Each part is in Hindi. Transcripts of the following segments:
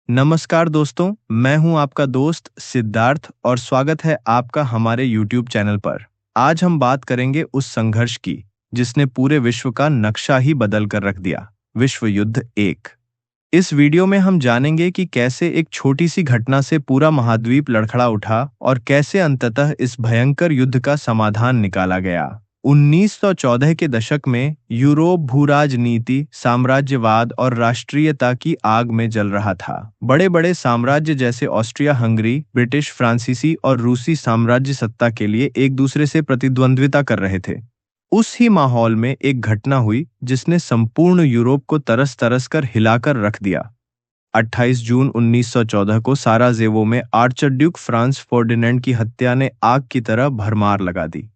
नमस्कार दोस्तों, मैं हूं आपका दोस्त सिद्धार्थ और स्वागत है आपका हमारे YouTube चैनल पर। आज हम बात करेंगे उस संघर्ष की जिसने पूरे विश्व का नक्शा ही बदल कर रख दिया, विश्व युद्ध एक। इस वीडियो में हम जानेंगे कि कैसे एक छोटी सी घटना से पूरा महाद्वीप लड़खड़ा उठा और कैसे अंततः इस भयंकर युद्ध का समाधान निकाला गया। 1914 के दशक में यूरोप भूराजनीति, साम्राज्यवाद और राष्ट्रीयता की आग में जल रहा था। बड़े बड़े साम्राज्य जैसे ऑस्ट्रिया हंगरी, ब्रिटिश, फ्रांसीसी और रूसी साम्राज्य सत्ता के लिए एक दूसरे से प्रतिद्वंद्विता कर रहे थे। उस ही माहौल में एक घटना हुई जिसने संपूर्ण यूरोप को तरस तरस कर हिलाकर रख दिया। 28 जून 1914 को साराजेवो में आर्चड्यूक फ्रांस फर्डिनेंड की हत्या ने आग की तरह भरमार लगा दी।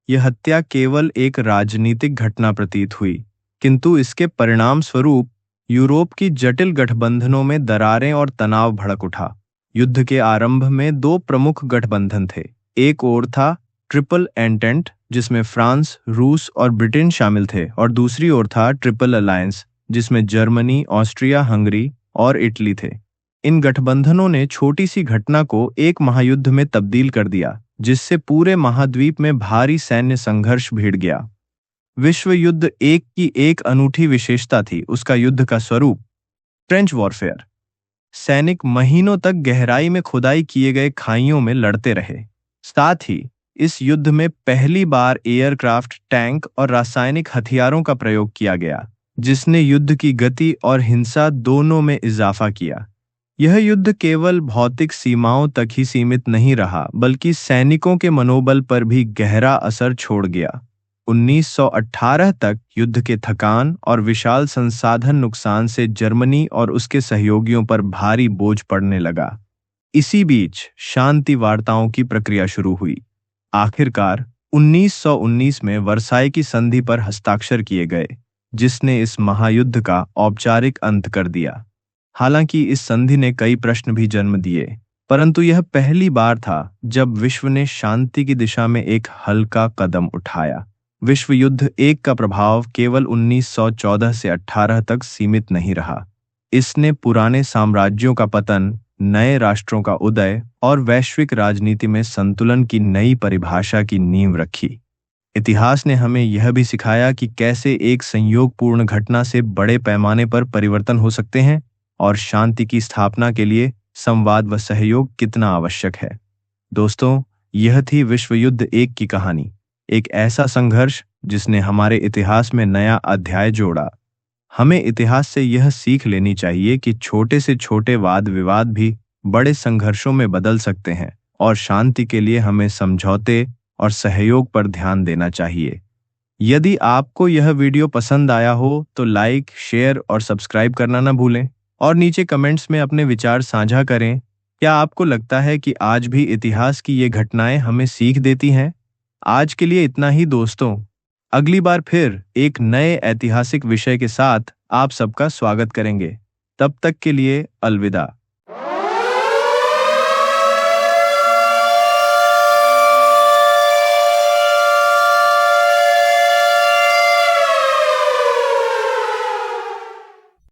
यह हत्या केवल एक राजनीतिक घटना प्रतीत हुई, किंतु इसके परिणाम स्वरूप यूरोप की जटिल गठबंधनों में दरारें और तनाव भड़क उठा। युद्ध के आरंभ में दो प्रमुख गठबंधन थे। एक ओर था ट्रिपल एंटेंट, जिसमें फ्रांस, रूस और ब्रिटेन शामिल थे, और दूसरी ओर था ट्रिपल अलायंस, जिसमें जर्मनी, ऑस्ट्रिया हंगरी और इटली थे। इन गठबंधनों ने छोटी सी घटना को एक महायुद्ध में तब्दील कर दिया, जिससे पूरे महाद्वीप में भारी सैन्य संघर्ष भिड़ गया। विश्व युद्ध एक की एक अनूठी विशेषता थी उसका युद्ध का स्वरूप, ट्रेंच वॉरफेयर। सैनिक महीनों तक गहराई में खुदाई किए गए खाइयों में लड़ते रहे। साथ ही इस युद्ध में पहली बार एयरक्राफ्ट, टैंक और रासायनिक हथियारों का प्रयोग किया गया, जिसने युद्ध की गति और हिंसा दोनों में इजाफा किया। यह युद्ध केवल भौतिक सीमाओं तक ही सीमित नहीं रहा, बल्कि सैनिकों के मनोबल पर भी गहरा असर छोड़ गया। 1918 तक युद्ध के थकान और विशाल संसाधन नुकसान से जर्मनी और उसके सहयोगियों पर भारी बोझ पड़ने लगा। इसी बीच शांति वार्ताओं की प्रक्रिया शुरू हुई। आखिरकार 1919 में वर्साई की संधि पर हस्ताक्षर किए गए, जिसने इस महायुद्ध का औपचारिक अंत कर दिया। हालांकि इस संधि ने कई प्रश्न भी जन्म दिए, परंतु यह पहली बार था जब विश्व ने शांति की दिशा में एक हल्का कदम उठाया। विश्व युद्ध एक का प्रभाव केवल 1914 से 18 तक सीमित नहीं रहा। इसने पुराने साम्राज्यों का पतन, नए राष्ट्रों का उदय और वैश्विक राजनीति में संतुलन की नई परिभाषा की नींव रखी। इतिहास ने हमें यह भी सिखाया कि कैसे एक संयोगपूर्ण घटना से बड़े पैमाने पर परिवर्तन हो सकते हैं और शांति की स्थापना के लिए संवाद व सहयोग कितना आवश्यक है। दोस्तों, यह थी विश्व युद्ध एक की कहानी, एक ऐसा संघर्ष जिसने हमारे इतिहास में नया अध्याय जोड़ा। हमें इतिहास से यह सीख लेनी चाहिए कि छोटे से छोटे वाद विवाद भी बड़े संघर्षों में बदल सकते हैं और शांति के लिए हमें समझौते और सहयोग पर ध्यान देना चाहिए। यदि आपको यह वीडियो पसंद आया हो तो लाइक, शेयर और सब्सक्राइब करना न भूलें और नीचे कमेंट्स में अपने विचार साझा करें। क्या आपको लगता है कि आज भी इतिहास की ये घटनाएं हमें सीख देती हैं? आज के लिए इतना ही दोस्तों। अगली बार फिर एक नए ऐतिहासिक विषय के साथ आप सबका स्वागत करेंगे। तब तक के लिए अलविदा।